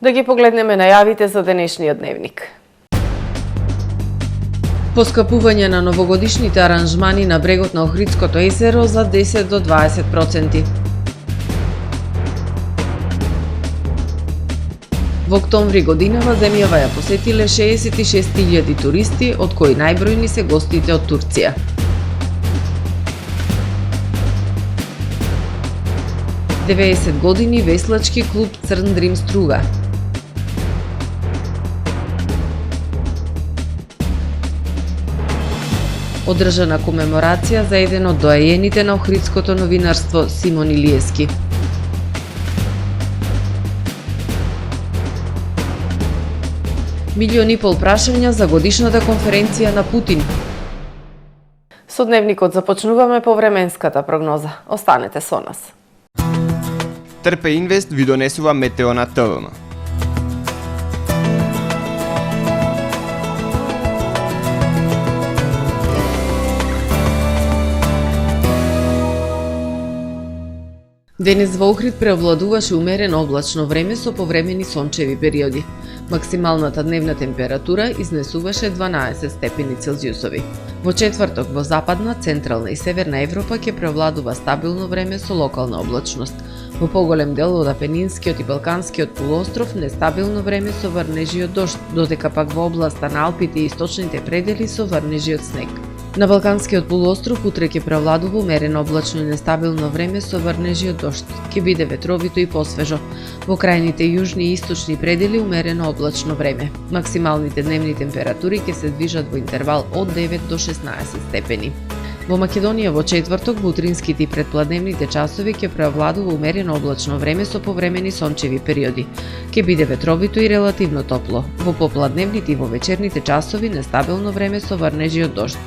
Да ги погледнеме најавите за денешниот дневник. Поскапување на новогодишните аранжмани на брегот на Охридското езеро за 10 до 20%. Во октомври годинава земјава ја посетиле 66.000 туристи, од кои најбројни се гостите од Турција. Девеесет години веслачки клуб Црн Дрим Струга. Одржана комеморација за еден од доајените на охридското новинарство Симон Илиевски. Милиони и пол прашања за годишната конференција на Путин. Со дневникот започнуваме по временската прогноза. Останете со нас. Трпе Инвест ви донесува метео на ТВМ. Денес во Охрид преовладуваше умерено облачно време со повремени сончеви периоди. Максималната дневна температура изнесуваше 12 степени Целзиусови. Во четврток во западна, централна и северна Европа ќе преовладува стабилно време со локална облачност. Во поголем дел од Апенинскиот и Балканскиот полуостров нестабилно време со врнежи од дожд, додека пак во областа на Алпите и источните предели со врнежи од снег. На Балканскиот полуостров утре ќе преовладува умерено облачно и нестабилно време со врнежи од дожд. Ќе биде ветровито и посвежо. Во крајните јужни и источни предели умерено облачно време. Максималните дневни температури ќе се движат во интервал од 9 до 16 степени. Во Македонија во четврток во утринските и предпладневните часови ќе преовладува умерено облачно време со повремени сончеви периоди. Ќе биде ветровито и релативно топло. Во попладневните и во вечерните часови нестабилно време со врнежи од дожд.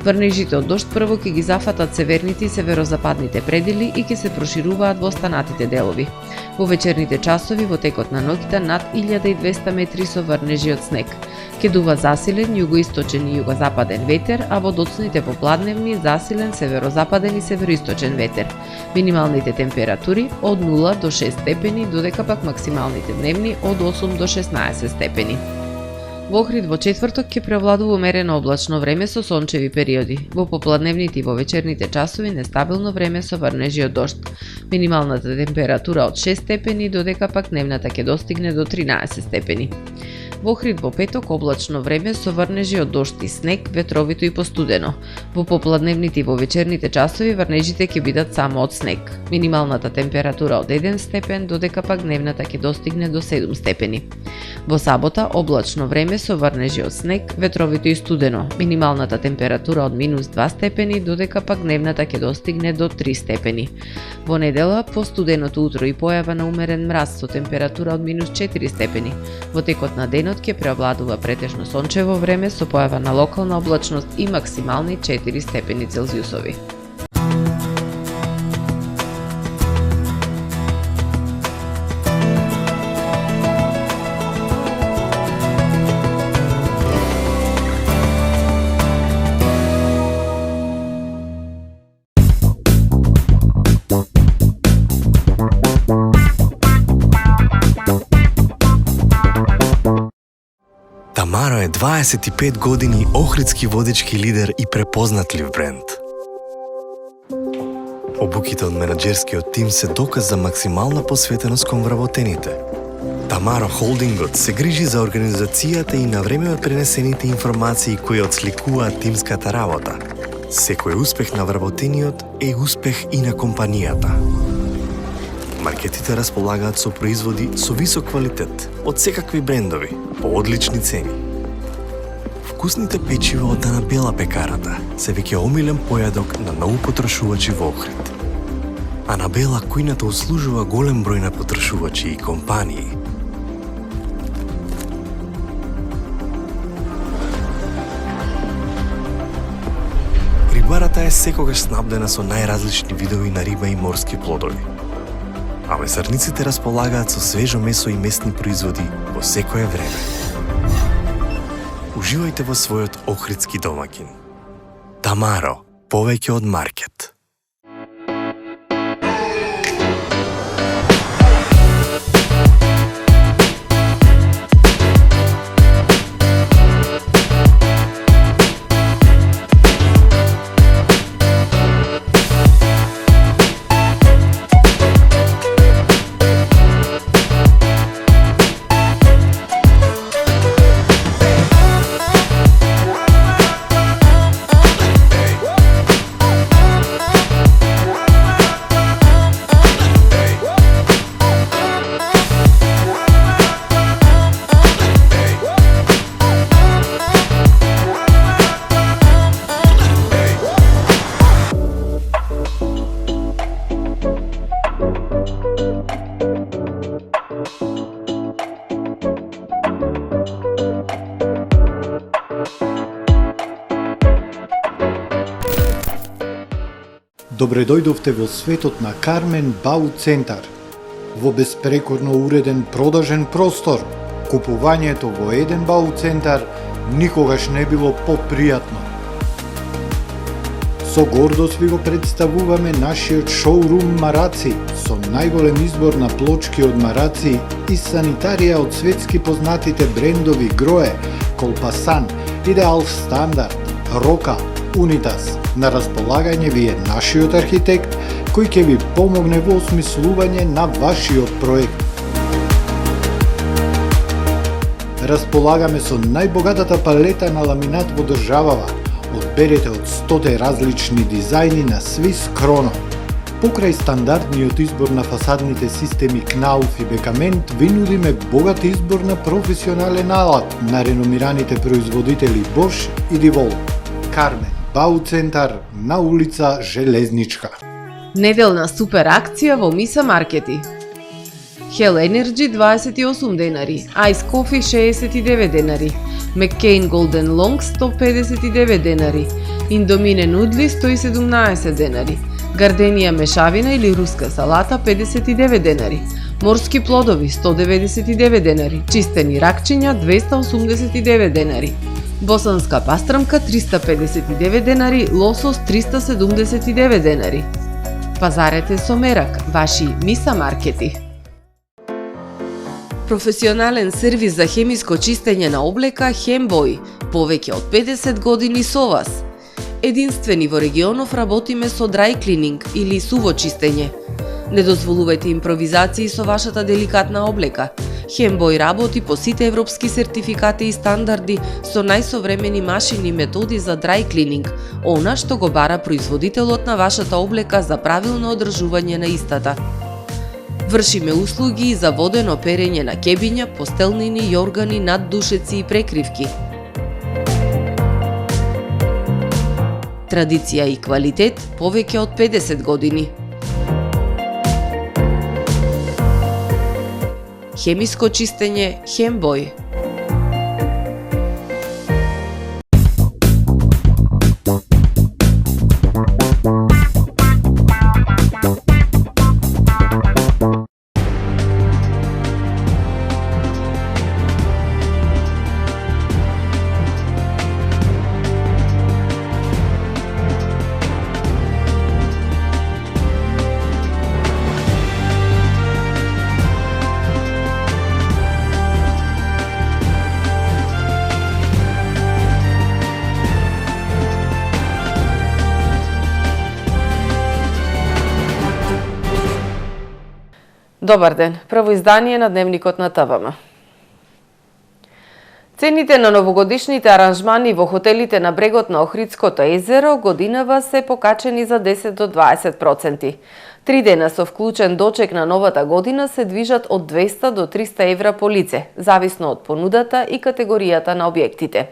Врнежите од дожд прво ќе ги зафатат северните и северозападните предели и ќе се прошируваат во останатите делови. Во вечерните часови во текот на ноќта над 1200 метри со врнежи од снег. Ќе дува засилен југоисточен и југозападен ветер, а во доцните попладневни засилен северозападен и североисточен ветер. Минималните температури од 0 до 6 степени, додека пак максималните дневни од 8 до 16 степени. Во Охрид во четврток ќе преовладува умерено облачно време со сончеви периоди. Во попладневните и во вечерните часови нестабилно време со врнежи од дожд. Минималната температура од 6 степени, додека пак дневната ќе достигне до 13 степени. Во Охрид во петок облачно време со врнежи од дожд и снег, ветровито и постудено. Во попладневните и во вечерните часови врнежите ќе бидат само од снег. Минималната температура од 1 степен, додека пак дневната ќе достигне до 7 степени. Во сабота облачно време со врнежи од снег, ветровито и студено. Минималната температура од -2 степени, додека пак дневната ќе достигне до 3 степени. Во недела постуденото утро и појава на умерен мраз со температура од -4 степени. Во текот на денот ќе преовладува претежно сончево време со појава на локална облачност и максимални 4 степени Целзиусови. Тамаро е 25 години охридски водечки лидер и препознатлив бренд. Обуките од менаџерскиот тим се доказ за максимална посветеност кон вработените. Тамаро Холдингот се грижи за организацијата и на време пренесените информации кои отсликуваат тимската работа. Секој успех на вработениот е успех и на компанијата. Маркетите располагаат со производи со висок квалитет од секакви брендови по одлични цени. Вкусните печива од Анабела пекарата се веќе омилен појадок на многу потрошувачи во Охрид. Анабела кујната услужува голем број на потрошувачи и компании. Рибарата е секогаш снабдена со најразлични видови на риба и морски плодови. А месарниците располагаат со свежо месо и месни производи во секое време. Уживајте во својот охридски домаќин. Тамаро, повеќе од маркет. Добре дојдовте во светот на Кармен Бау Центар. Во беспрекорно уреден продажен простор, купувањето во еден Бау Центар никогаш не било попријатно. Со гордост ви го представуваме нашиот шоурум Мараци, со најголем избор на плочки од Мараци и санитарија од светски познатите брендови Грое, Колпасан, Идеал Стандард, Рока, Унитас. На располагање ви е нашиот архитект, кој ќе ви помогне во осмислување на вашиот проект. Располагаме со најбогатата палета на ламинат во државава. Одберете од 100 различни дизајни на Swiss Chrono. Покрај стандардниот избор на фасадните системи Knauf и Бекамент, ви нудиме богат избор на професионален алат на реномираните производители Bosch и DeWalt. Кармен Бау Центар на улица Железничка. Неделна супер акција во Миса Маркети. Hell Energy 28 денари, Ice Coffee 69 денари, McCain Golden Long 159 денари, Indomine нудли 117 денари, Гарденија мешавина или руска салата 59 денари, Морски плодови 199 денари, чистени ракчиња 289 денари, Босанска пастрмка 359 денари, лосос 379 денари. Пазарете со мерак, ваши Миса Маркети. Професионален сервис за хемиско чистење на облека Хембој, повеќе од 50 години со вас. Единствени во регионов работиме со dry cleaning или суво чистење. Не дозволувајте импровизации со вашата деликатна облека. Хембој работи по сите европски сертификати и стандарди со најсовремени машини и методи за dry cleaning, она што го бара производителот на вашата облека за правилно одржување на истата. Вршиме услуги за водено перење на кебиња, постелнини, јоргани, наддушеци и прекривки. Традиција и квалитет повеќе од 50 години. Хемиско чистење Хембој. Добар ден, прво издание на Дневникот на ТВМ. Цените на новогодишните аранжмани во хотелите на брегот на Охридското езеро годинава се покачени за 10 до 20%. 3 дена со вклучен дочек на новата година се движат од 200 до 300 евра по лице, зависно од понудата и категоријата на објектите.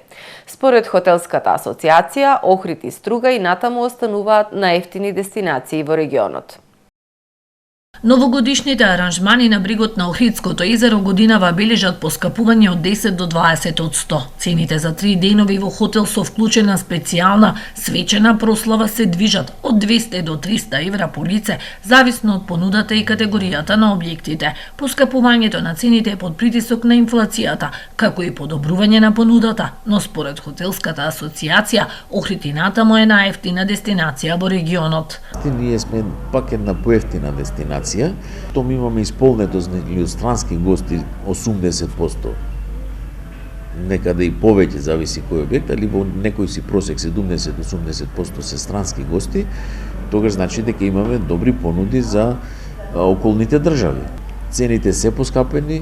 Според Хотелската асоциација, Охрид и Струга и натаму остануваат наевтини дестинации во регионот. Новогодишните аранжмани на брегот на Охридското езеро годинава бележат поскапување од 10 до 20%. Цените за 3 денови во хотел со вклучена специјална свечена прослава се движат од 200 до 300 евра по лице, зависно од понудата и категоријата на објектите. Поскапувањето на цените е под притисок на инфлацијата, како и подобрување на понудата, но според Хотелската асоциација, Охрид и натаму е наевтина дестинација во регионот. Ние сме пак една поевтина дестинација. Том имаме исполнето од странски гости 80%. Некаде и повеќе, зависи кој објект, али во некој си просек 70-80% се странски гости, тогаш значи дека имаме добри понуди за околните држави. Цените се поскапени,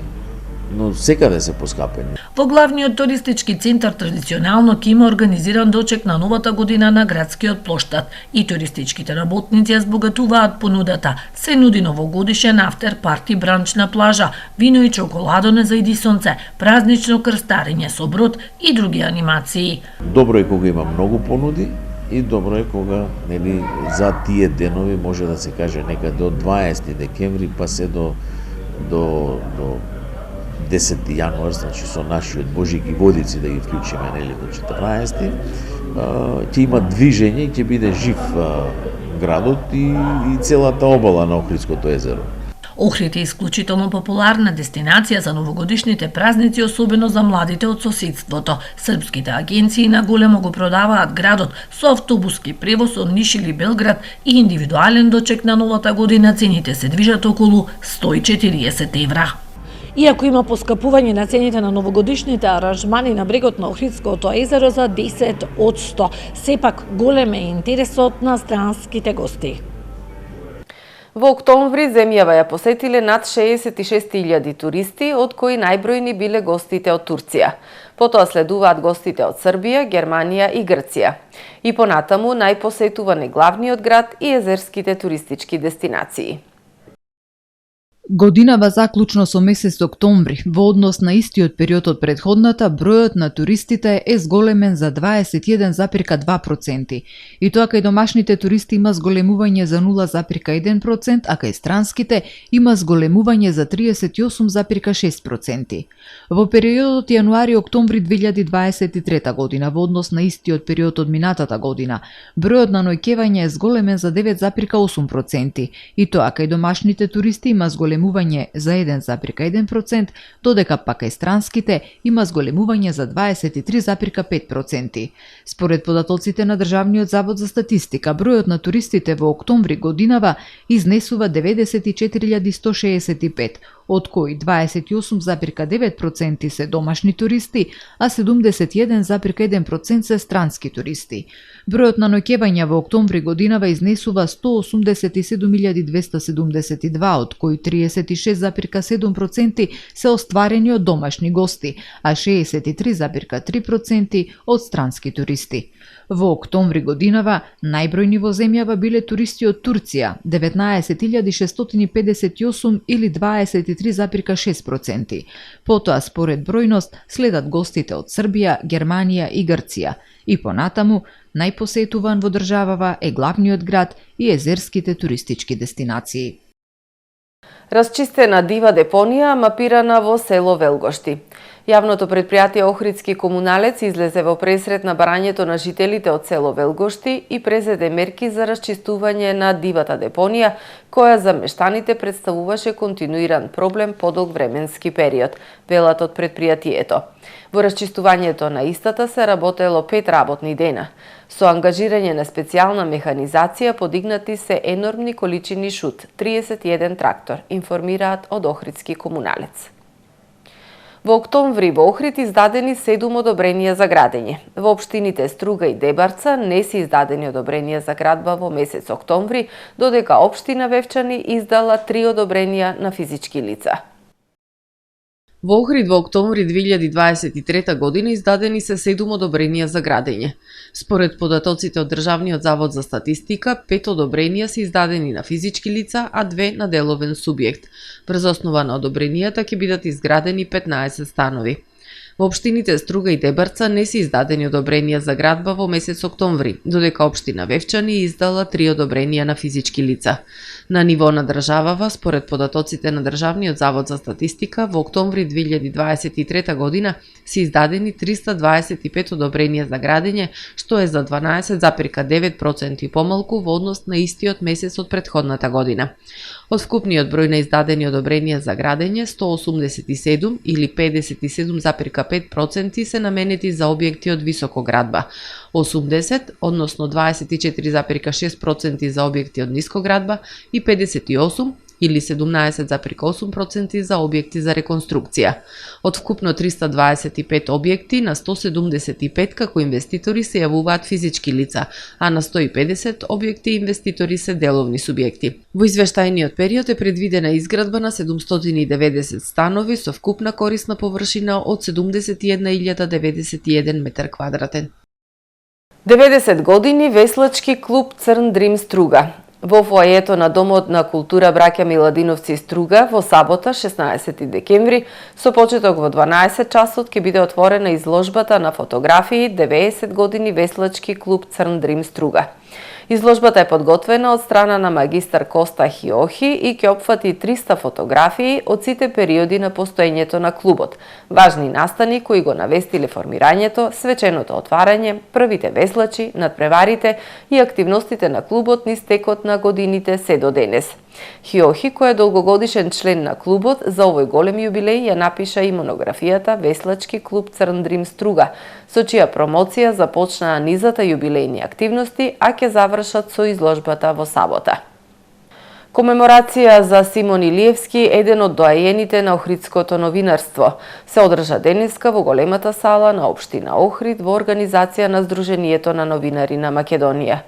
но секаде се поскапени. Во главниот туристички центар традиционално ќе има организиран дочек на новата година на градскиот плоштад и туристичките работници ја збогатуваат понудата. Се нуди новогодишен афтер парти бранч на плажа, вино и чоколадо на зајди сонце, празнично крстарење со брод и други анимации. Добро е кога има многу понуди и добро е кога за тие денови може да се каже некаде од 20 декември па се до 10 јануар, значи со нашиот Божик и Водици да ги вклучиме до 14, ќе има движење и ќе биде жив градот и целата обала на Охридското езеро. Охрид е исклучително популарна дестинација за новогодишните празници, особено за младите од соседството. Српските агенции на големо го продаваат градот со автобуски превоз од Ниш или Белград и индивидуален дочек на новата година. Цените се движат околу 140 евра. Иако има поскапување на цените на новогодишните аранжмани на брегот на Охридското езеро за 10%, сепак голем е интересот на странските гости. Во октомври земјава ја посетиле над 66.000 туристи, од кои најбројни биле гостите од Турција. Потоа следуваат гостите од Србија, Германија и Грција. И понатаму најпосетуван е главниот град и езерските туристички дестинации. Годинава заклучно со месец октомври, во однос на истиот период од предходната, бројот на туристите е зголемен за 21,2%, и тоа кај домашните туристи има зголемување за 0,1%, а кај странските има зголемување за 38,6%. Во периодот јануари-октомври 2023 година, во однос на истиот период од минатата година, бројот на ноќевање е зголемен за 9,8%, и тоа кај домашните туристи има зголемување за 1,1%, додека пак кај странските има зголемување за 23,5%. Според податоците на Државниот завод за статистика, бројот на туристите во октомври годинава изнесува 94.165, од кои 28,9% се домашни туристи, а 71,1% се странски туристи. Бројот на ноќевања во октомври годинава изнесува 187.272, од кои 36,7% се остварени од домашни гости, а 63,3% од странски туристи. Во октомври годинава најбројни во земјава биле туристи од Турција, 19.658 или 23,6%. Потоа според бројност следат гостите од Србија, Германија и Грција. И понатаму, најпосетуван во државава е главниот град и езерските туристички дестинации. Расчистена дива депонија мапирана во село Велгошти. Јавното предпријатие Охридски комуналец излезе во пресрет на барањето на жителите од село Велгошти и презеде мерки за расчистување на дивата депонија, која за мештаните представуваше континуиран проблем подолг временски период, велат од предпријатието. Во расчистувањето на истата се работело 5 работни дена. Со ангажирање на специјална механизација подигнати се енормни количини шут, 31 трактор, информираат од Охридски комуналец. Во октомври во Охрид издадени 7 одобренија за градење. Во општините Струга и Дебарца не се издадени одобренија за градба во месец октомври, додека општина Вевчани издала 3 одобренија на физички лица. Во Охрид во октомври 2023 година издадени се 7 одобренија за градење. Според податоците од Државниот завод за статистика, 5 одобренија се издадени на физички лица, а 2 на деловен субјект. Врз основа на одобренијата ќе бидат изградени 15 станови. Во општините Струга и Дебарца не се издадени одобренија за градба во месец октомври, додека општина Вевчани издала 3 одобренија на физички лица. На ниво на државава, според податоците на Државниот завод за статистика, во октомври 2023 година се издадени 325 одобренија за градење, што е за 12,9% помалку во однос на истиот месец од претходната година. Од вкупниот број на издадени одобренија за градење, 187 или 57,5% се наменети за објекти од високоградба, 80, односно 24,6% за објекти од нискоградба и 58 или 17,8% за објекти за реконструкција. Од вкупно 325 објекти, на 175 како инвеститори се јавуваат физички лица, а на 150 објекти инвеститори се деловни субјекти. Во извештајниот период е предвидена изградба на 790 станови со вкупна корисна површина од 71.091 метар квадратен. 90 години веслачки клуб Црн Дрим Струга. Во фоајето на Домот на култура Браќа Миладиновци Струга во сабота 16 декември со почеток во 12 часот ќе биде отворена изложбата на фотографии 90 години веслачки клуб Црн Дрим Струга. Изложбата е подготвена од страна на магистар Коста Хиохи и ќе опфати 300 фотографии од сите периоди на постоењето на клубот, важни настани кои го навестиле формирањето, свеченото отварање, првите веслачи, надпреварите и активностите на клубот низ текот на годините се до денес. Хиохи, кој е долгогодишен член на клубот, за овој голем јубилеј ја напиша и монографијата Веслачки клуб Црн Дрим Струга, со чија промоција започнаа низата јубилејни активности, а ќе завршат со изложбата во сабота. Комеморација за Симон Илиевски, еден од доаените на охридското новинарство, се одржа денеска во големата сала на општина Охрид во организација на Сдруженијето на новинари на Македонија.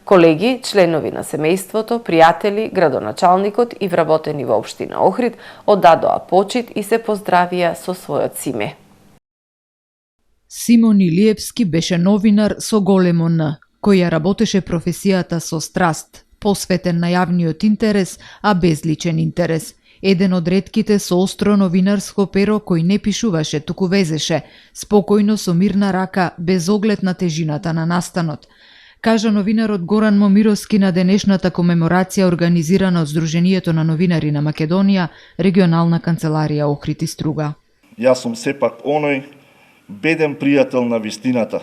Колеги, членови на семејството, пријатели, градоначалникот и вработени во општина Охрид оддадоа почит и се поздравија со својот Симе. Симон Илиевски беше новинар со големо Н, кој ја работеше професијата со страст, посветен на јавниот интерес, а без личен интерес. Еден од ретките со остро новинарско перо кој не пишуваше, туку везеше, спокојно со мирна рака, без оглед на тежината на настанот, кажа новинарот Горан Момировски на денешната комеморација организирана од Сдруженијето на новинари на Македонија, регионална канцеларија Охрид и Струга. Јас сум сепак оној беден пријател на вистината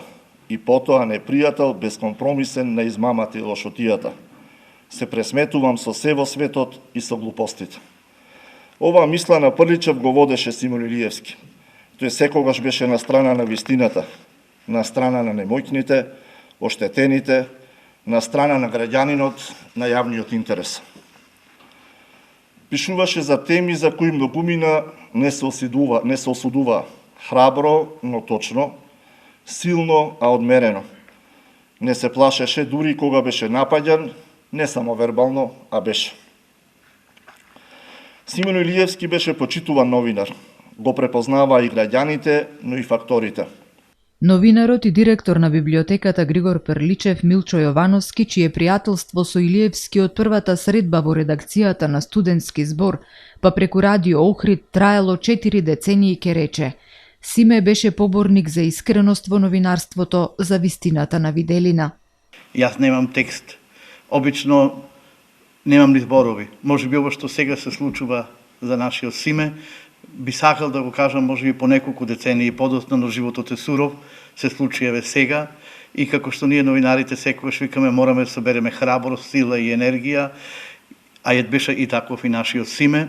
и потоа непријател безкомпромисен на измамата и лошотијата. Се пресметувам со се во светот и со глупостите. Ова мисла на Прличев го водеше Симон Илиевски. Тој секогаш беше на страна на вистината, на страна на немојкните, оштетените, на страна на граѓанинот, на јавниот интерес. Пишуваше за теми за кои многумина не се осудува, храбро, но точно, силно, а одмерено. Не се плашеше дури кога беше напаѓан, не само вербално, а беше. Симон Илиевски беше почитуван новинар. Го препознаваа и граѓаните, но и факторите. Новинарот и директор на библиотеката Григор Перличев Милчо Јовановски, чие пријателство со Илиевски од првата средба во редакцијата на студентски збор, па преку радио Охрид траело 4 децении, ке рече: Симе беше поборник за искреност во новинарството, за вистината на виделина. Јас немам текст. Обично немам ни зборови. Може би ово што сега се случува за нашиот Симе, би сакал да го кажам може би по неколку децении подоцна, но животот е суров, се случи еве сега и како што ние новинарите секогаш викаме мораме да собереме храброст, сила и енергија, а ет беше и таков и нашиот Симе,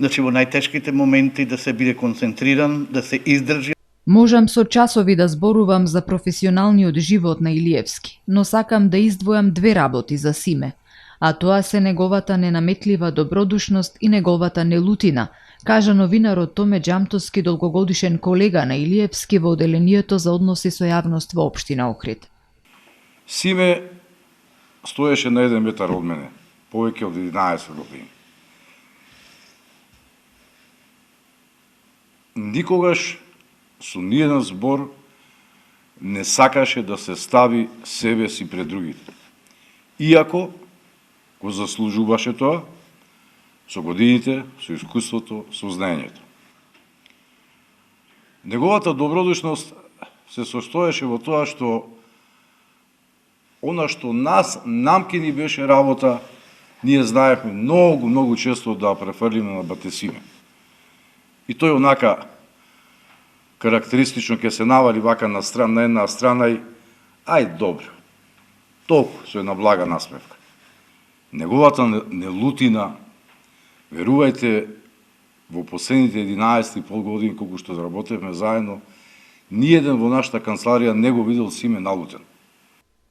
значи во најтешките моменти да се биде концентриран, да се издржи. Можам со часови да зборувам за професионалниот живот на Илиевски, но сакам да издвојам две работи за Симе, а тоа се неговата ненаметлива добродушност и неговата нелутина, кажа новинарот Томе Џамтовски, долгогодишен колега на Илиевски во Оделението за односи со јавност во општина Охрид. Симе стоеше на 1 метар од мене, повеќе од 11 години. Никогаш со ниеден збор не сакаше да се стави себе си пред другите. Иако го заслужуваше тоа, со годините, со искуството, со знаењето. Неговата добродушност се состоеше во тоа што она што нам ке ни беше работа, ние знаевме многу често да префрлиме на Батесиме. И тој онака карактеристично ке се навали вака на една страна и ај добро, толку со една блага насмевка. Неговата нелутина, верувајте, во последните 11,5 години колку што работевме заедно, ниеден во нашата канцеларија не го видел Симе налутен.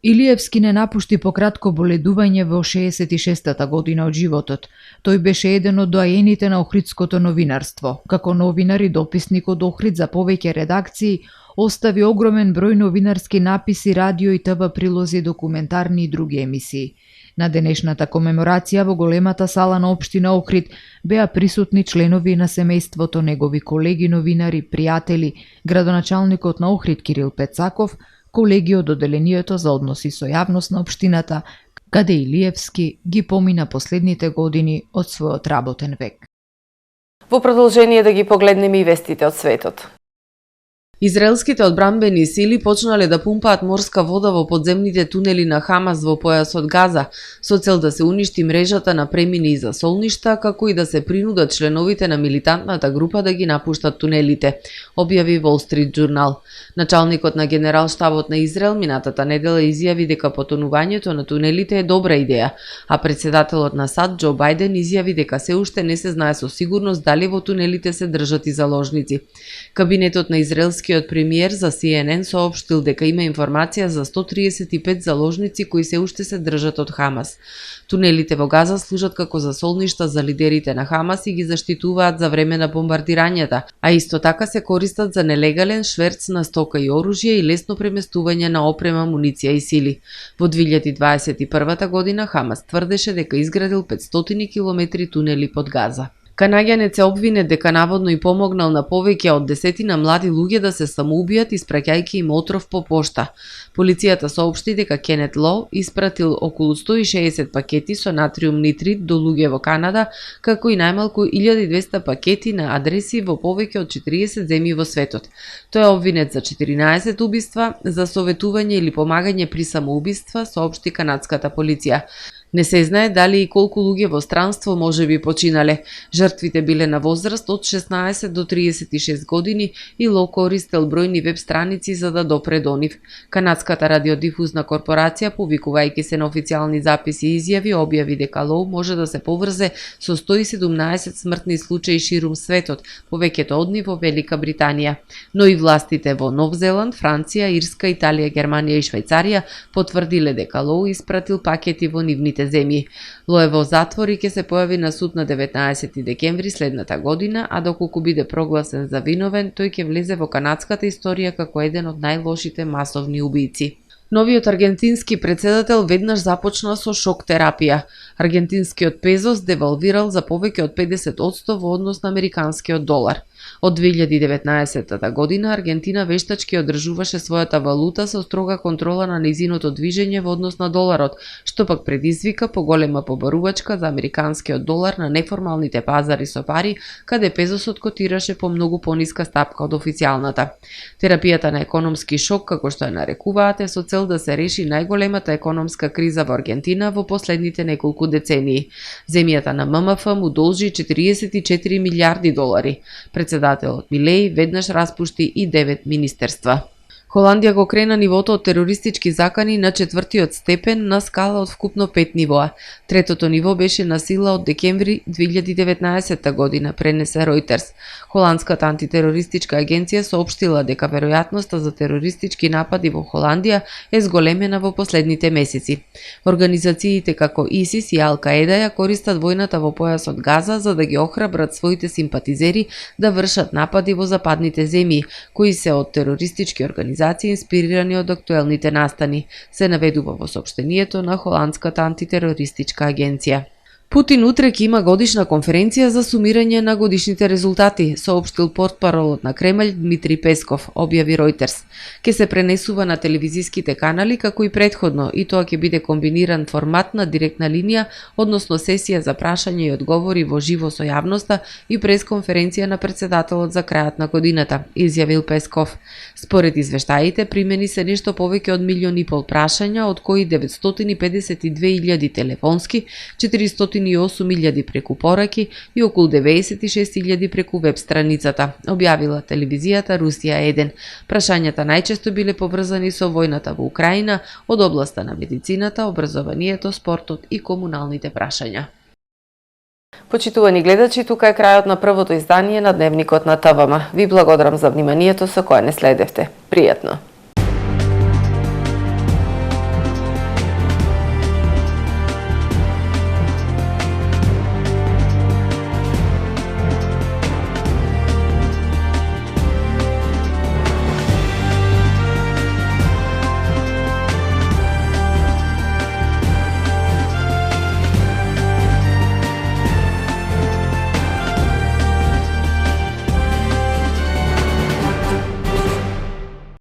Илиевски не напушти по кратко боледување во 66-та година од животот. Тој беше еден од доаените на охридското новинарство. Како новинар и дописник од Охрид за повеќе редакции, остави огромен број новинарски написи, радио и ТВ прилози, документарни и други емисии. На денешната комеморација во големата сала на општина Охрид беа присутни членови на семејството, негови колеги новинари, пријатели, градоначалникот на Охрид Кирил Пецаков, колеги од Оделението за односи со јавност на општината, каде Илиевски ги помина последните години од својот работен век. Во продолжение да ги погледнеме и вестите од светот. Израелските одбранбени сили почнале да пумпаат морска вода во подземните тунели на Хамас во појасот Газа, со цел да се уништи мрежата на премини и засолништа, како и да се принудат членовите на милитантната група да ги напуштат тунелите, објави Wall Street Journal. Началникот на Генерал-штабот на Израел минатата недела изјави дека потонувањето на тунелите е добра идеја, а председателот на САД Џо Бајден изјави дека се уште не се знае со сигурност дали во тунелите се држат и заложници. Кабинетот на израелскиот премиер за CNN соопштил дека има информација за 135 заложници кои се уште се држат од Хамас. Тунелите во Газа служат како засолништа за лидерите на Хамас и ги заштитуваат за време на бомбардирањата, а исто така се користат за нелегален шверц на стока и оружје и лесно преместување на опрема, муниција и сили. Во 2021 година Хамас тврдеше дека изградил 500 километри тунели под Газа. Канаѓанец се обвине дека наводно и помогнал на повеќе од 10 млади луѓе да се самоубијат испраќајќи им отров по пошта. Полицијата соопшти дека Кенет Лоу испратил околу 160 пакети со натриум нитрит до луѓе во Канада, како и најмалку 1200 пакети на адреси во повеќе од 40 земји во светот. Тој е обвинет за 14 убиства, за советување или помагање при самоубиства, соопшти канадската полиција. Не се знае дали и колку луѓе во странство може би починале. Жртвите биле на возраст од 16 до 36 години и Лоу користел бројни веб страници за да допре до нив. Канадската радиодифузна корпорација, повикувајќи се на официјални записи и изјави, објави дека Лоу може да се поврзе со 117 смртни случаи ширум светот, повеќето од нив во Велика Британија. Но и властите во Нов Зеланд, Франција, Ирска, Италија, Германија и Швајцарија потврдиле дека Лоу испратил пакети во нивните земји. Лоу е во затвор и ќе се појави на суд на 19 декември следната година, а доколку биде прогласен за виновен, тој ќе влезе во канадската историја како еден од најлошите масовни убијци. Новиот аргентински председател веднаш започна со шок терапија. Аргентинскиот пезо девалвирал за повеќе од 50% во однос на американскиот долар. Од 2019 година Аргентина вештачки одржуваше својата валута со строга контрола на нејзиното движење во однос на доларот, што пак предизвика поголема побарувачка за американскиот долар на неформалните пазари со пари, каде пезосот котираше по многу пониска стапка од официјалната. Терапијата на економски шок, како што ја нарекуваат, е со цел да се реши најголемата економска криза во Аргентина во последните неколку децении. Земјата на ММФ му должи 44 милиарди долари. Председателот Милеј веднаш распушти и 9 министерства. Холандија го крена нивото од терористички закани на 4-тиот степен на скала од вкупно 5 нивоа. Третото ниво беше на сила од декември 2019 година, пренесе Reuters. Холандската антитерористичка агенција соопштила дека веројатноста за терористички напади во Холандија е зголемена во последните месеци. Организациите како ИСИС и Ал-Каеда ја користат војната во појасот Газа за да ги охрабрат своите симпатизери да вршат напади во западните земји, кои се од терористички организации инспирирани од актуелните настани, се наведува во соопштението на Холандската антитерористичка агенција. Путин утре ќе има годишна конференција за сумирање на годишните резултати, соопштил портпаролот на Кремљ Дмитрий Песков, објави Reuters. Ке се пренесува на телевизиските канали како и претходно, и тоа ќе биде комбиниран формат на директна линија, односно сесија за прашање и одговори во живо со јавноста и пресконференција на председателот за крајот на годината, изјавил Песков. Според извештаите, примени се нешто повеќе од 1,5 милиони прашања, од кои 952.000 телефонски, 408.000 преку пораки и околу 96.000 преку веб страницата, објавила телевизијата Русија 1. Прашањата најчесто биле поврзани со војната во Украина, од областа на медицината, образованието, спортот и комуналните прашања. Почитувани гледачи, тука е крајот на првото издание на Дневникот на ТВМ. Ви благодарам за вниманието со кое не следевте. Пријатно!